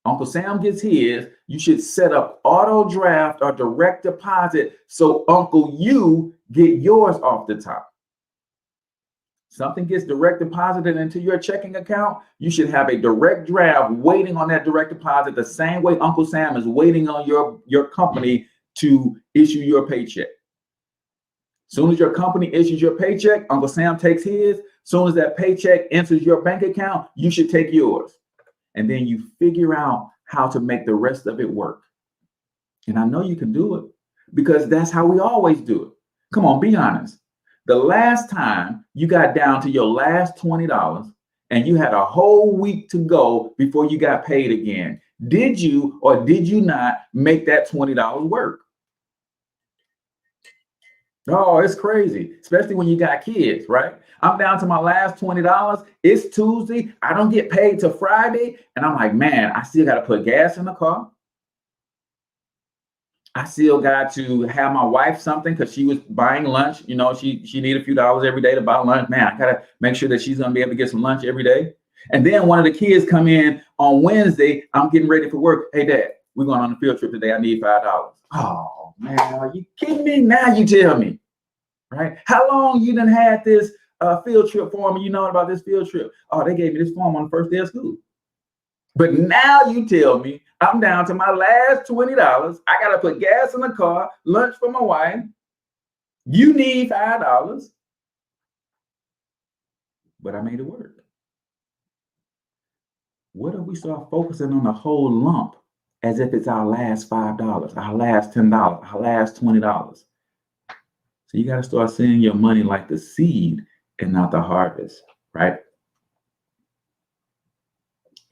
Speaker 1: Uncle Sam gets his, you should set up auto draft or direct deposit so Uncle you get yours off the top. Something gets direct deposited into your checking account, you should have a direct draft waiting on that direct deposit the same way Uncle Sam is waiting on your company to issue your paycheck. Soon as your company issues your paycheck, Uncle Sam takes his. Soon as that paycheck enters your bank account, you should take yours. And then you figure out how to make the rest of it work. And I know you can do it because that's how we always do it. Come on, be honest. The last time you got down to your last $20 and you had a whole week to go before you got paid again, did you or did you not make that $20 work? Oh, it's crazy, especially when you got kids, right? I'm down to my last $20. It's Tuesday. I don't get paid till Friday. And I'm like, man, I still got to put gas in the car. I still got to have my wife something because she was buying lunch. You know, she needed a few dollars every day to buy lunch. Man, I got to make sure that she's going to be able to get some lunch every day. And then one of the kids come in on Wednesday. I'm getting ready for work. Hey, Dad, we're going on a field trip today. I need $5. Oh, man, are you kidding me? Now you tell me, right? How long you done had this field trip form and you know about this field trip. Oh, they gave me this form on the first day of school. But now you tell me I'm down to my last $20. I got to put gas in the car, lunch for my wife. You need $5. But I made it work. What if we start focusing on the whole lump as if it's our last $5, our last $10, our last $20? So you got to start seeing your money like the seed and not the harvest, right?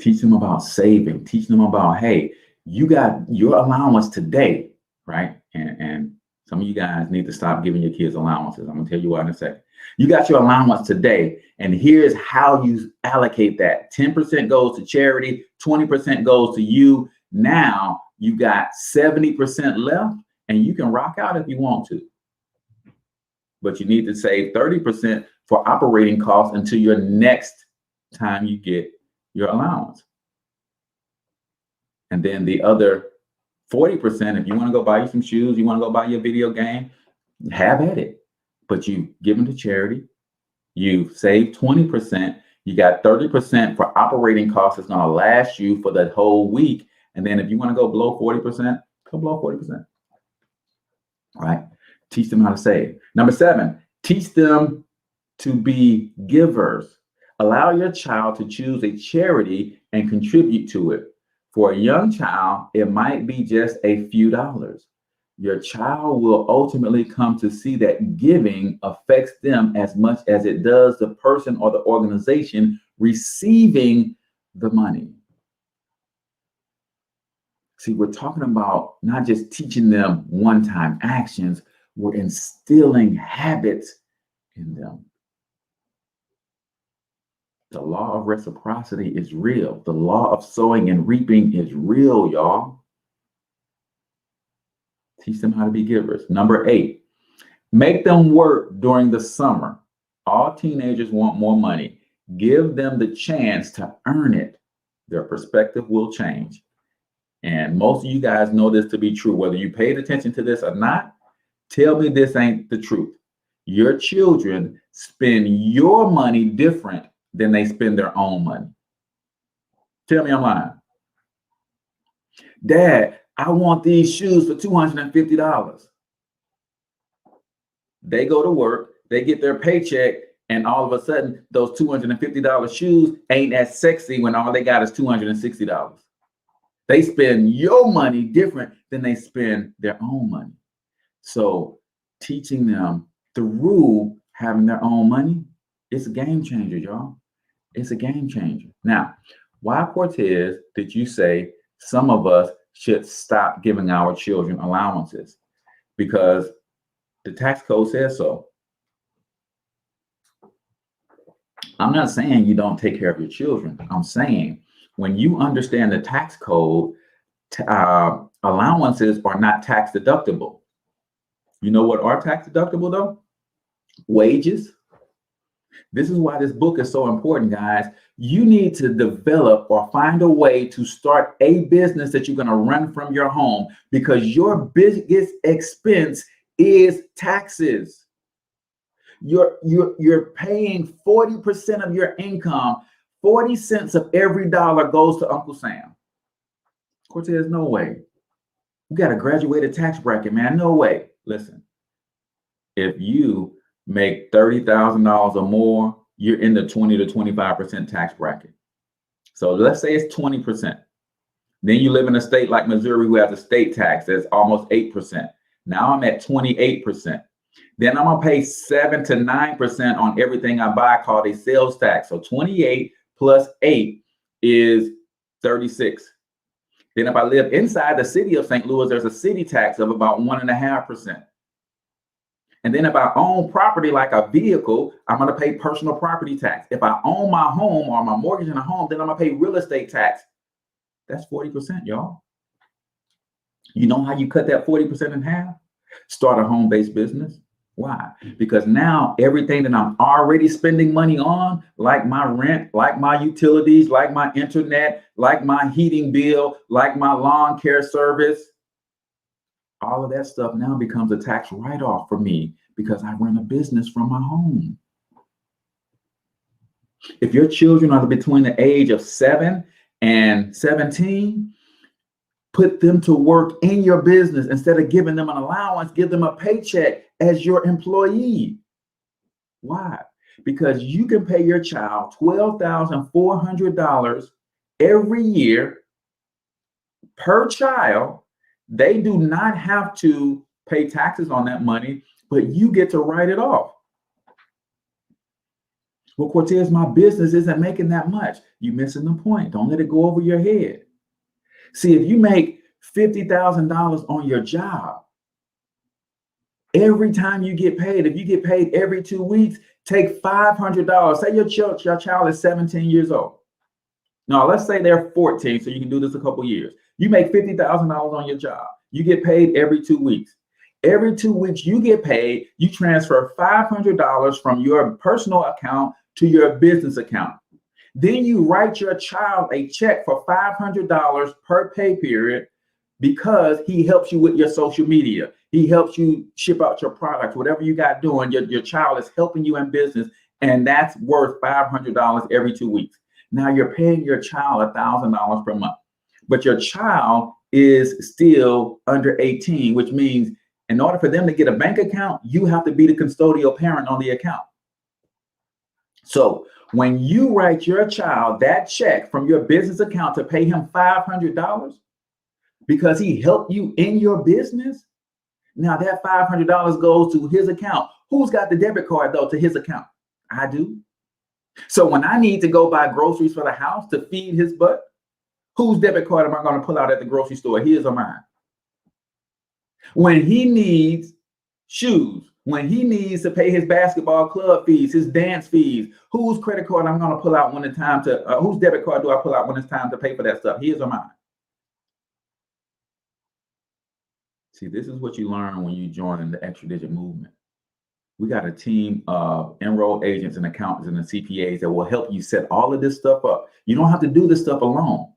Speaker 1: Teach them about saving. Teach them about, hey, you got your allowance today, right? And some of you guys need to stop giving your kids allowances. I'm going to tell you why in a second. You got your allowance today, and here's how you allocate that. 10% goes to charity, 20% goes to you. Now you got 70% left, and you can rock out if you want to. But you need to save 30% for operating costs until your next time you get your allowance. And then the other 40%, if you want to go buy you some shoes, you want to go buy your video game, have at it. But you give them to charity. You save 20%. You got 30% for operating costs that's going to last you for the whole week. And then if you want to go below 40%, go below 40%. All right. Teach them how to save. Number 7, teach them to be givers. Allow your child to choose a charity and contribute to it. For a young child, it might be just a few dollars. Your child will ultimately come to see that giving affects them as much as it does the person or the organization receiving the money. See, we're talking about not just teaching them one-time actions, we're instilling habits in them. The law of reciprocity is real. The law of sowing and reaping is real, y'all. Teach them how to be givers. Number 8, make them work during the summer. All teenagers want more money. Give them the chance to earn it. Their perspective will change. And most of you guys know this to be true. Whether you paid attention to this or not, tell me this ain't the truth. Your children spend your money different than they spend their own money. Tell me I'm lying. Dad, I want these shoes for $250. They go to work, they get their paycheck, and all of a sudden, those $250 shoes ain't as sexy when all they got is $260. They spend your money different than they spend their own money. So teaching them through having their own money, it's a game changer, y'all. It's a game changer. Now, why, Cortez, did you say some of us should stop giving our children allowances? Because the tax code says so. I'm not saying you don't take care of your children. I'm saying when you understand the tax code, allowances are not tax deductible. You know what are tax deductible though? Wages. This is why this book is so important, guys. You need to develop or find a way to start a business that you're going to run from your home, because your biggest expense is taxes. You're paying 40% of your income. 40 cents of every dollar goes to Uncle Sam. Cortez, no way. You got a graduated tax bracket, man. No way. Listen, if you make $30,000 or more, you're in the 20 to 25% tax bracket. So let's say it's 20%. Then you live in a state like Missouri who has a state tax that's almost 8%. Now I'm at 28%. Then I'm gonna pay 7 to 9% on everything I buy called a sales tax. So 28 plus 8 is 36. Then if I live inside the city of St. Louis, there's a city tax of about 1.5%. And then if I own property like a vehicle, I'm going to pay personal property tax. If I own my home or my mortgage in a home, then I'm going to pay real estate tax. That's 40%, y'all. You know how you cut that 40% in half? Start a home-based business. Why? Because now everything that I'm already spending money on, like my rent, like my utilities, like my internet, like my heating bill, like my lawn care service, all of that stuff now becomes a tax write-off for me because I run a business from my home. If your children are between the age of 7 and 17, put them to work in your business. Instead of giving them an allowance, give them a paycheck as your employee. Why? Because you can pay your child $12,400 every year per child. They do not have to pay taxes on that money, but you get to write it off. Well, Cortez, my business isn't making that much. You're missing the point. Don't let it go over your head. See, if you make $50,000 on your job, every time you get paid, if you get paid every 2 weeks, take $500. Say your child is 17 years old. Now, let's say they're 14, so you can do this a couple years. You make $50,000 on your job. You get paid every 2 weeks. Every 2 weeks you get paid, you transfer $500 from your personal account to your business account. Then you write your child a check for $500 per pay period because he helps you with your social media. He helps you ship out your products, whatever you got doing, your child is helping you in business, and that's worth $500 every 2 weeks. Now you're paying your child $1,000 per month, but your child is still under 18, which means in order for them to get a bank account, you have to be the custodial parent on the account. So when you write your child that check from your business account to pay him $500 because he helped you in your business, now that $500 goes to his account. Who's got the debit card though to his account? I do. So when I need to go buy groceries for the house to feed his butt, whose debit card am I going to pull out at the grocery store, his or mine? When he needs shoes, when he needs to pay his basketball club fees, his dance fees, whose credit card I'm going to pull out when it's time to, whose debit card do I pull out when it's time to pay for that stuff, his or mine? See, this is what you learn when you join the Extra Digit movement. We got a team of enrolled agents and accountants and the CPAs that will help you set all of this stuff up. You don't have to do this stuff alone.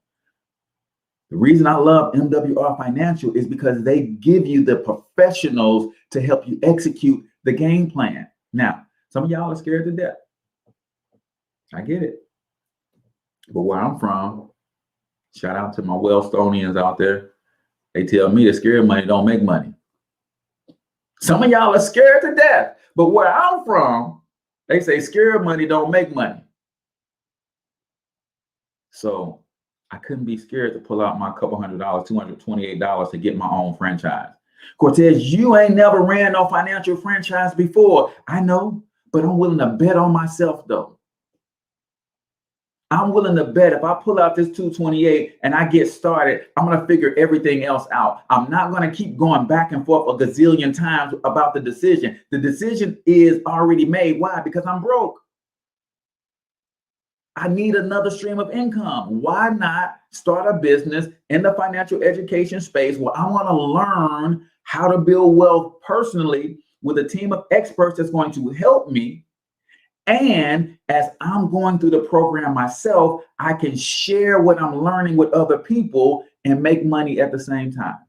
Speaker 1: The reason I love MWR Financial is because they give you the professionals to help you execute the game plan. Now, some of y'all are scared to death. I get it. But where I'm from, shout out to my Wellstonians out there. They tell me that scared money don't make money. Some of y'all are scared to death. But where I'm from, they say scared money don't make money. So I couldn't be scared to pull out my couple $100, $228 to get my own franchise. Cortez, you ain't never ran no financial franchise before. I know, but I'm willing to bet on myself though. I'm willing to bet if I pull out this 228 and I get started, I'm going to figure everything else out. I'm not going to keep going back and forth a gazillion times about the decision. The decision is already made. Why? Because I'm broke. I need another stream of income. Why not start a business in the financial education space where I want to learn how to build wealth personally with a team of experts that's going to help me. And as I'm going through the program myself, I can share what I'm learning with other people and make money at the same time.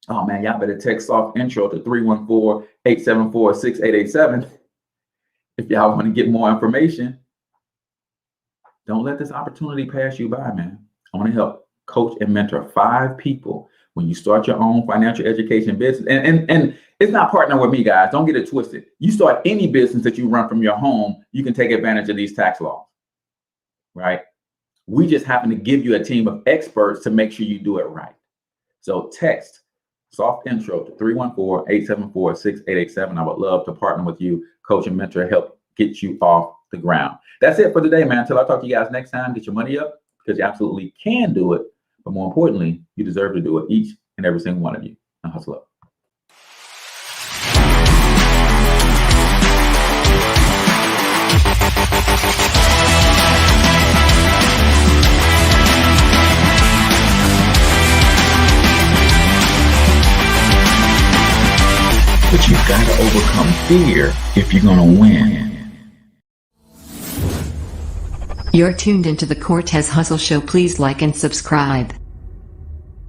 Speaker 1: Oh man, y'all better text soft intro to 314-874-6887 if y'all want to get more information. Don't let this opportunity pass you by, man. I want to help coach and mentor 5 people when you start your own financial education business. And it's not partnering with me, guys. Don't get it twisted. You start any business that you run from your home, you can take advantage of these tax laws, right? We just happen to give you a team of experts to make sure you do it right. So text soft intro to 314-874-6887. I would love to partner with you, coach and mentor, help get you off the ground. That's it for today, man. Until I talk to you guys next time, get your money up because you absolutely can do it. But more importantly, you deserve to do it, each and every single one of you. Now hustle up. But you've got to overcome fear if you're going to win.
Speaker 7: You're tuned into the Cortez Hustle Show. Please like and subscribe.